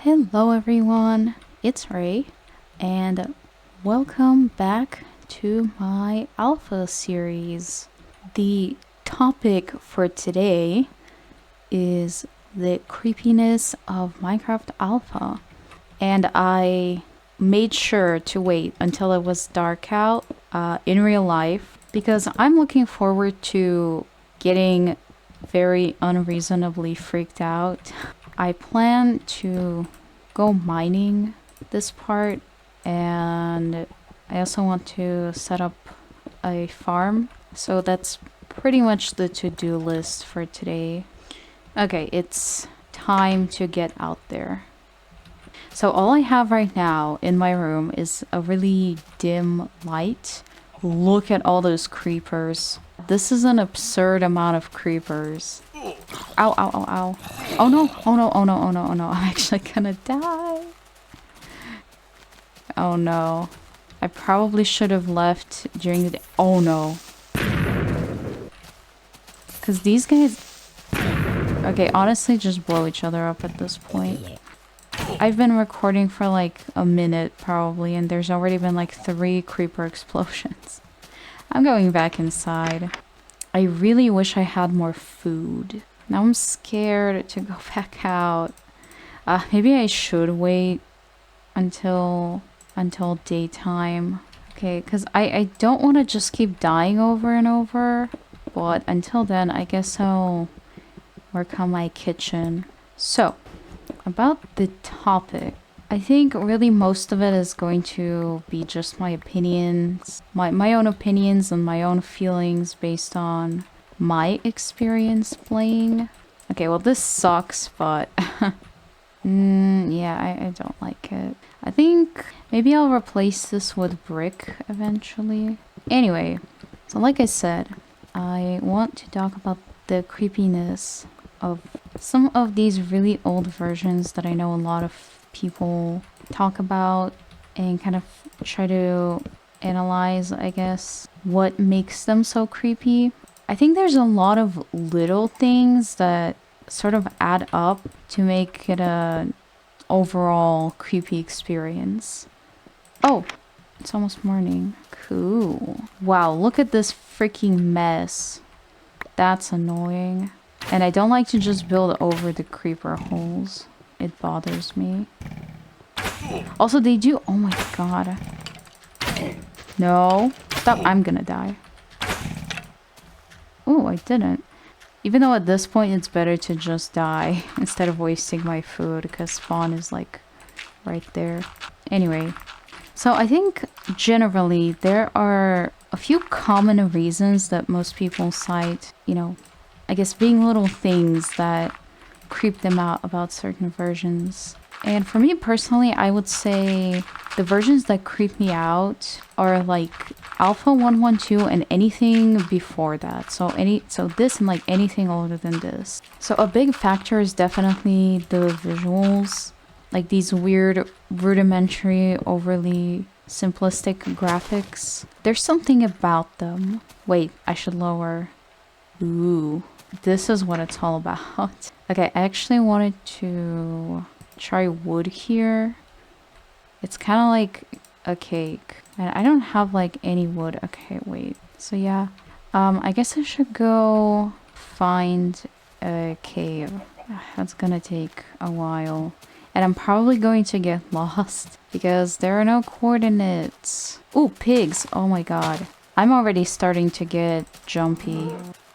Hello everyone, it's Ray, and welcome back to my Alpha series. The topic for today is the creepiness of Minecraft Alpha, and I made sure to wait until it was dark out in real life because I'm looking forward to getting very unreasonably freaked out. I plan to go mining this part, and I also want to set up a farm. So that's pretty much the to-do list for today. Okay, it's time to get out there. So all I have right now in my room is a really dim light. Look at all those creepers. This is an absurd amount of creepers. Ow, ow, ow, ow. Oh no, oh no, oh no, oh no, oh no. I'm actually gonna die. Oh no. I probably should have left during the day. Oh no. Because these guys... Okay, honestly, just blow each other up at this point. I've been recording for like a minute probably, and there's already been like 3 creeper explosions. I'm going back inside. I really wish I had more food. Now I'm scared to go back out. Maybe I should wait until daytime. Okay, because I don't want to just keep dying over and over. But until then, I guess I'll work on my kitchen. So, about the topic. I think really most of it is going to be just my opinions, my own opinions and my own feelings based on my experience playing. Okay, well this sucks, but yeah, I don't like it. I think maybe I'll replace this with brick eventually. Anyway, so like I said, I want to talk about the creepiness of some of these really old versions that I know a lot of people talk about and kind of try to analyze, I guess, what makes them so creepy. I think there's a lot of little things that sort of add up to make it a overall creepy experience. Oh, it's almost morning. Cool. Wow, look at this freaking mess. That's annoying. And I don't like to just build over the creeper holes. It bothers me. Also, they do... Oh my god. No. Stop. I'm gonna die. Oh, I didn't. Even though at this point it's better to just die instead of wasting my food because spawn is like right there. Anyway. So I think generally there are a few common reasons that most people cite, you know, I guess being little things that creep them out about certain versions. And for me personally, I would say the versions that creep me out are like Alpha 112 and anything before that. So this and like anything older than this. So a big factor is definitely the visuals. Like these weird, rudimentary, overly simplistic graphics. There's something about them. Wait, I should lower. Ooh. This is what it's all about. Okay, I actually wanted to try wood here. It's kind of like a cake. And I don't have like any wood. Okay, wait. So yeah. I guess I should go find a cave. That's gonna take a while. And I'm probably going to get lost because there are no coordinates. Ooh, pigs. Oh my god. I'm already starting to get jumpy.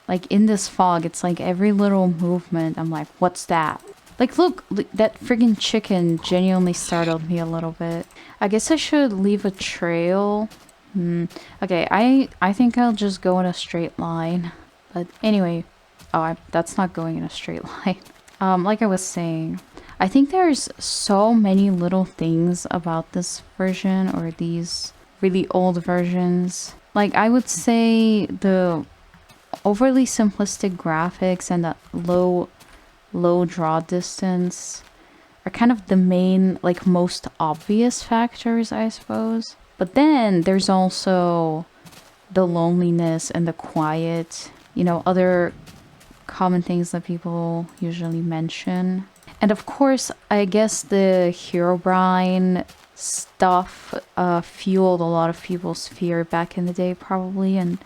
Like, in this fog, it's like every little movement, I'm like, what's that? Like, look, that friggin' chicken genuinely startled me a little bit. I guess I should leave a trail. Okay, I think I'll just go in a straight line. But anyway, that's not going in a straight line. Like I was saying, I think there's so many little things about this version or these really old versions. Like, I would say the overly simplistic graphics and the low draw distance are kind of the main, like, most obvious factors, I suppose. But then there's also the loneliness and the quiet, you know, other common things that people usually mention. And of course, I guess the Herobrine stuff fueled a lot of people's fear back in the day, probably, and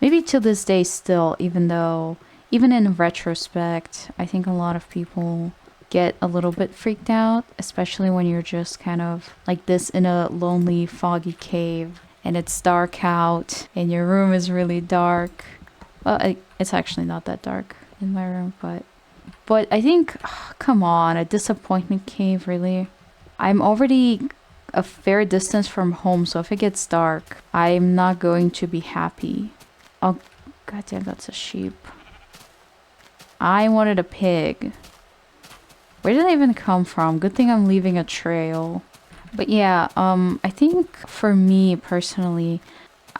maybe to this day still, even though, even in retrospect, I think a lot of people get a little bit freaked out, especially when you're just kind of like this in a lonely, foggy cave and it's dark out and your room is really dark. Well, it's actually not that dark in my room, but I think, come on, a disappointment cave, really? I'm already a fair distance from home, so if it gets dark, I'm not going to be happy. Oh, goddamn, that's a sheep. I wanted a pig. Where did I even come from? Good thing I'm leaving a trail. But yeah, I think for me personally,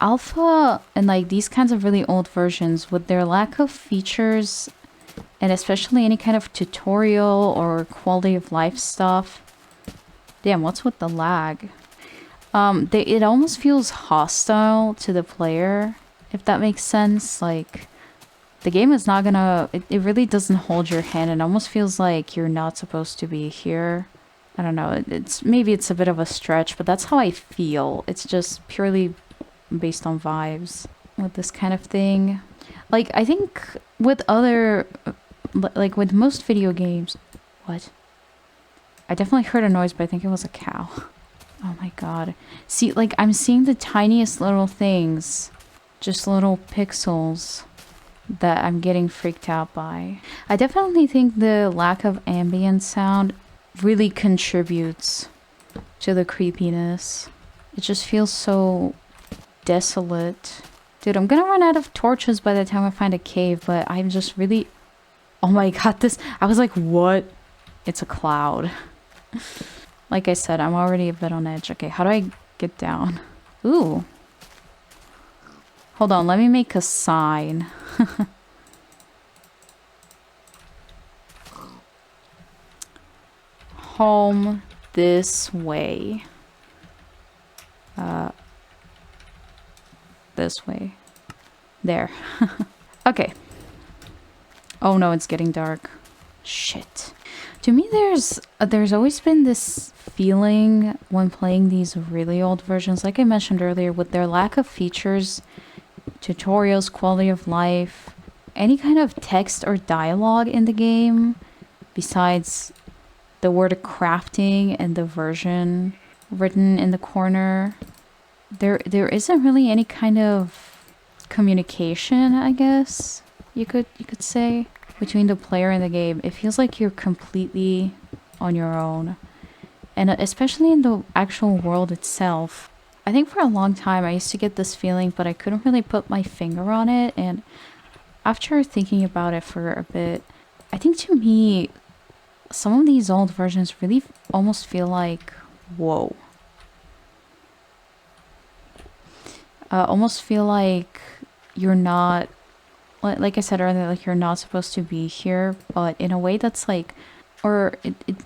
Alpha and like these kinds of really old versions, with their lack of features and especially any kind of tutorial or quality of life stuff. Damn, what's with the lag? It almost feels hostile to the player, if that makes sense. Like, the game is not gonna... It really doesn't hold your hand. It almost feels like you're not supposed to be here. I don't know. Maybe it's a bit of a stretch, but that's how I feel. It's just purely based on vibes with this kind of thing. Like, I think with other... Like, with most video games... What? I definitely heard a noise, but I think it was a cow. Oh my god. See, like, I'm seeing the tiniest little things. Just little pixels that I'm getting freaked out by. I definitely think the lack of ambient sound really contributes to the creepiness. It just feels so desolate. Dude, I'm gonna run out of torches by the time I find a cave, but I'm just really... Oh my god, this... I was like, what? It's a cloud. Like I said, I'm already a bit on edge. Okay, how do I get down? Ooh. Hold on, let me make a sign. Home this way. This way. There. Okay. Oh no, it's getting dark. Shit. To me, there's always been this feeling when playing these really old versions, like I mentioned earlier, with their lack of features, tutorials, quality of life, any kind of text or dialogue in the game, besides the word crafting and the version written in the corner. There isn't really any kind of communication, I guess you could say, between the player and the game. It feels like you're completely on your own. And especially in the actual world itself. I think for a long time I used to get this feeling, but I couldn't really put my finger on it. And after thinking about it for a bit, I think to me, some of these old versions really almost feel like, whoa. Almost feel like you're not... Like I said earlier, like you're not supposed to be here, but in a way that's like, or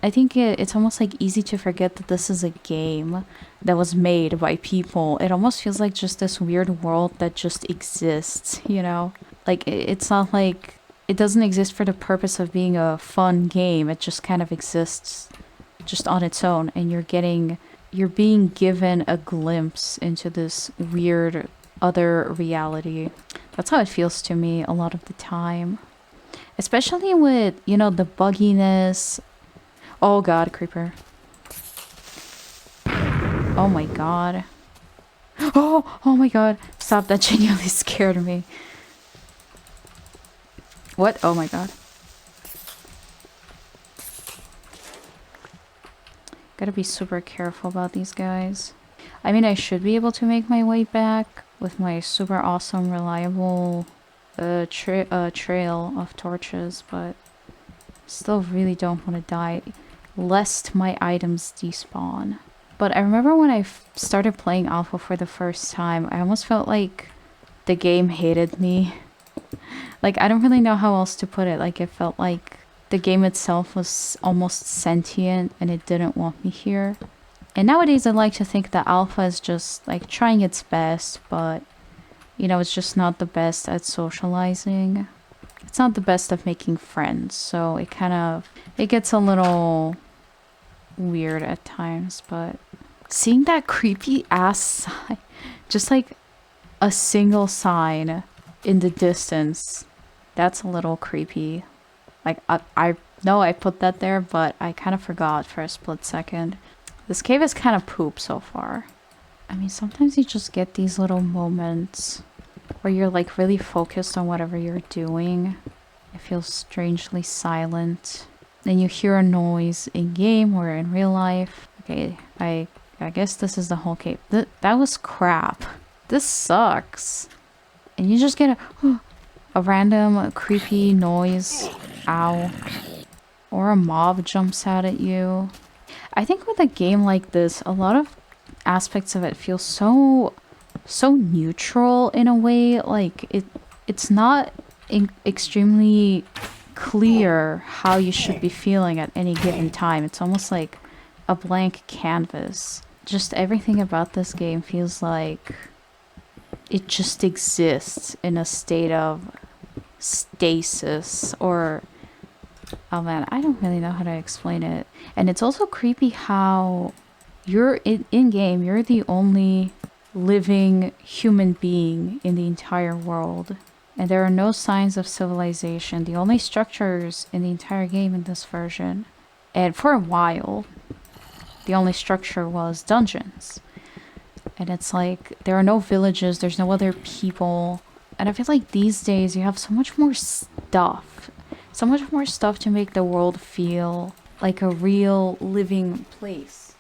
I think it's almost like easy to forget that this is a game that was made by people. It almost feels like just this weird world that just exists, you know? Like it's not like, it doesn't exist for the purpose of being a fun game. It just kind of exists just on its own, and you're being given a glimpse into this weird other reality. That's how it feels to me a lot of the time. Especially with, you know, the bugginess. Oh god, creeper. Oh my god. Oh my god. Stop, that genuinely scared me. What? Oh my god. Gotta be super careful about these guys. I mean, I should be able to make my way back with my super awesome, reliable trail of torches, but still really don't want to die lest my items despawn. But I remember when I started playing Alpha for the first time, I almost felt like the game hated me. Like, I don't really know how else to put it. Like, it felt like the game itself was almost sentient and it didn't want me here. And nowadays I like to think that Alpha is just like trying its best, but you know, it's just not the best at socializing. it's not the best of making friends, so it gets a little weird at times. But seeing that creepy ass sign, just like a single sign in the distance, that's a little creepy. Like I know I put that there, but I kind of forgot for a split second. This cave is kind of poop so far. I mean, sometimes you just get these little moments where you're like really focused on whatever you're doing. It feels strangely silent. Then you hear a noise in game or in real life. Okay, I guess this is the whole cave. That was crap. This sucks. And you just get a random creepy noise. Ow. Or a mob jumps out at you. I think with a game like this, a lot of aspects of it feel so neutral in a way. Like it's not extremely clear how you should be feeling at any given time. It's almost like a blank canvas. Just everything about this game feels like it just exists in a state of stasis, or oh man, I don't really know how to explain it. And it's also creepy how you're in game, you're the only living human being in the entire world. And there are no signs of civilization. The only structures in the entire game in this version, and for a while, the only structure was dungeons. And it's like, there are no villages, there's no other people. And I feel like these days you have so much more stuff. So much more stuff to make the world feel like a real living place.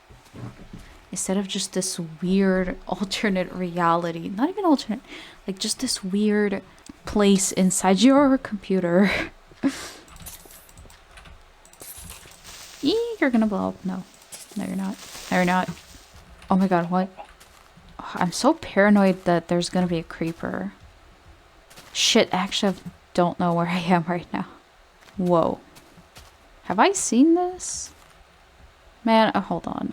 Instead of just this weird alternate reality. Not even alternate, like just this weird place inside your computer. You're gonna blow up. No. No, you're not. No, you're not. Oh my god, what? Oh, I'm so paranoid that there's gonna be a creeper. Shit, actually, I don't know where I am right now. Whoa. Have I seen this? Man, hold on.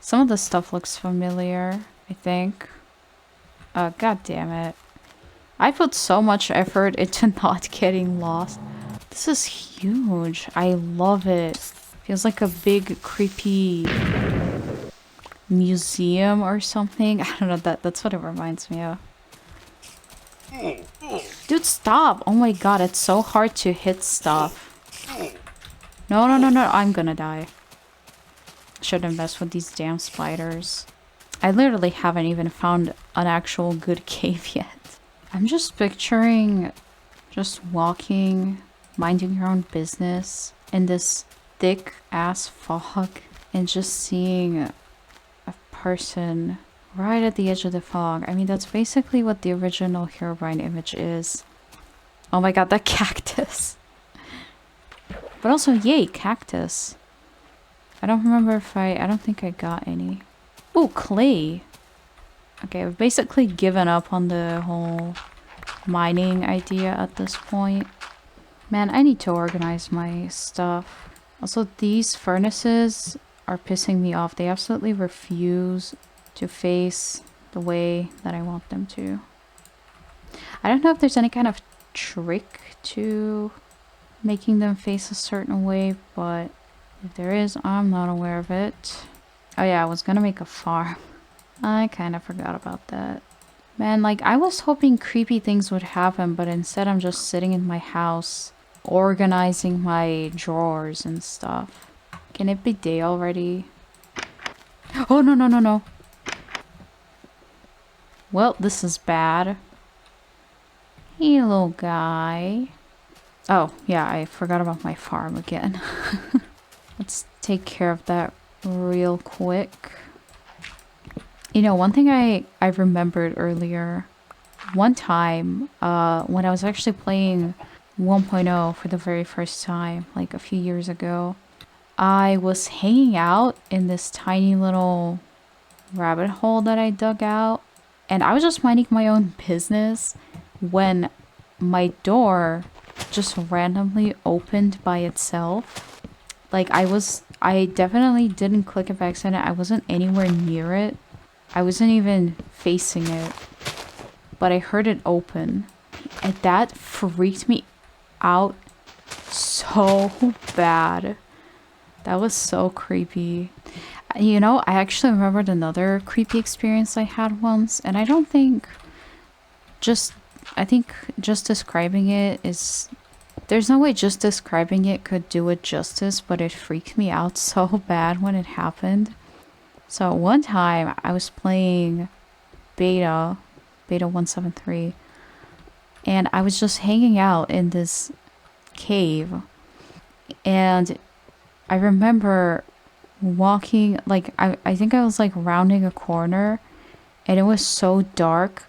Some of this stuff looks familiar, I think. God damn it. I put so much effort into not getting lost. This is huge. I love it. Feels like a big, creepy museum or something. I don't know, that's what it reminds me of. Dude, stop! Oh my god, it's so hard to hit stuff. No, no, no, no, I'm gonna die. Shouldn't mess with these damn spiders. I literally haven't even found an actual good cave yet. I'm just picturing just walking, minding your own business in this thick ass fog and just seeing a person right at the edge of the fog. I mean, that's basically what the original Herobrine image is. Oh my god, that cactus. But also, yay, cactus. I don't remember if I don't think I got any. Oh, clay. Okay, I've basically given up on the whole mining idea at this point. Man, I need to organize my stuff. Also, these furnaces are pissing me off. They absolutely refuse to face the way that I want them to. I don't know if there's any kind of trick to making them face a certain way, but if there is, I'm not aware of it. Oh yeah, I was gonna make a farm. I kind of forgot about that. Man, like, I was hoping creepy things would happen, but instead I'm just sitting in my house, organizing my drawers and stuff. Can it be day already? Oh, no, no, no, no. Well, this is bad. Hey, little guy. Oh, yeah, I forgot about my farm again. Let's take care of that real quick. You know, one thing I remembered earlier, one time when I was actually playing 1.0 for the very first time, like a few years ago, I was hanging out in this tiny little rabbit hole that I dug out, and I was just minding my own business when my door just randomly opened by itself. Like, I definitely didn't click it by accident. I wasn't anywhere near it. I wasn't even facing it. But I heard it open. And that freaked me out so bad. That was so creepy. You know, I actually remembered another creepy experience I had once, and I don't think I think just describing it is, there's no way just describing it could do it justice, but it freaked me out so bad when it happened. So one time I was playing beta 173, and I was just hanging out in this cave, and I remember walking, like I think I was like rounding a corner, and it was so dark,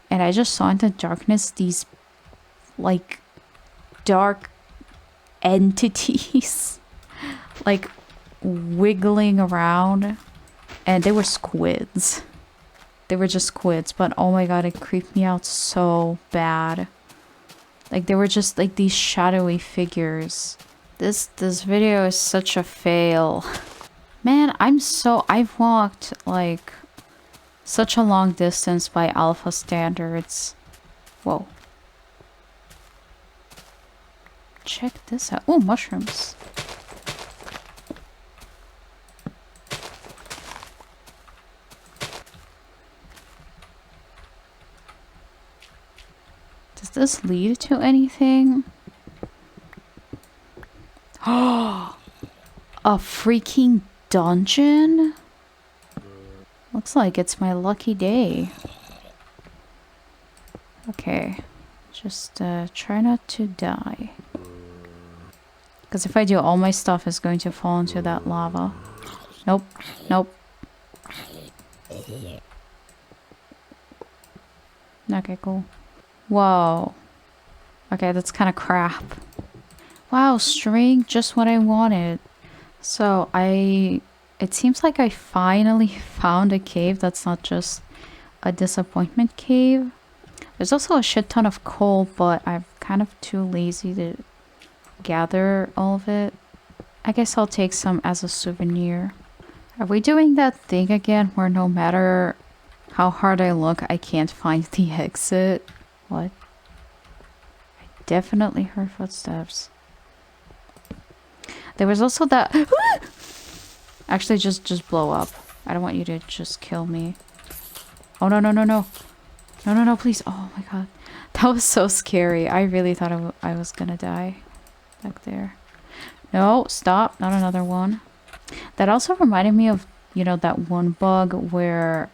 and I just saw in the darkness these like dark entities like wiggling around, and they were squids. They were just squids, but oh my god, it creeped me out so bad. Like they were just like these shadowy figures. This video is such a fail. Man, I've walked like such a long distance by alpha standards. Whoa. Check this out. Oh, mushrooms. Does this lead to anything? Oh, a freaking dungeon? Looks like it's my lucky day. Okay, just try not to die. Because if I do, all my stuff is going to fall into that lava. Nope, nope. Okay, cool. Whoa. Okay, that's kind of crap. Wow, string, just what I wanted. So it seems like I finally found a cave that's not just a disappointment cave. There's also a shit ton of coal, but I'm kind of too lazy to gather all of it. I guess I'll take some as a souvenir. Are we doing that thing again where no matter how hard I look, I can't find the exit? What? I definitely heard footsteps. There was also that... Actually, just blow up. I don't want you to just kill me. Oh, no, no, no, no. No, no, no, please. Oh my god. That was so scary. I really thought I was gonna die back there. No, stop. Not another one. That also reminded me of, you know, that one bug where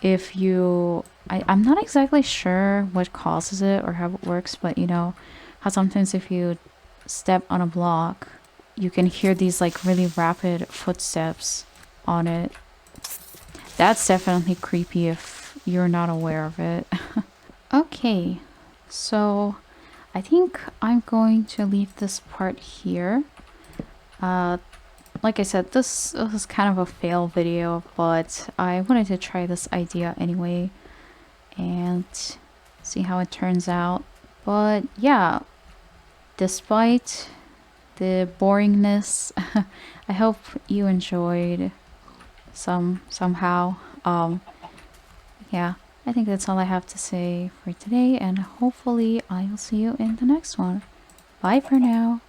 if you... I'm not exactly sure what causes it or how it works, but you know, how sometimes if you step on a block, you can hear these like really rapid footsteps on it. That's definitely creepy if you're not aware of it. Okay, so I think I'm going to leave this part here. Like I said, this was kind of a fail video, but I wanted to try this idea anyway and see how it turns out. But yeah, despite the boringness, I hope you enjoyed somehow. Yeah, I think that's all I have to say for today, and hopefully I'll see you in the next one. Bye for now.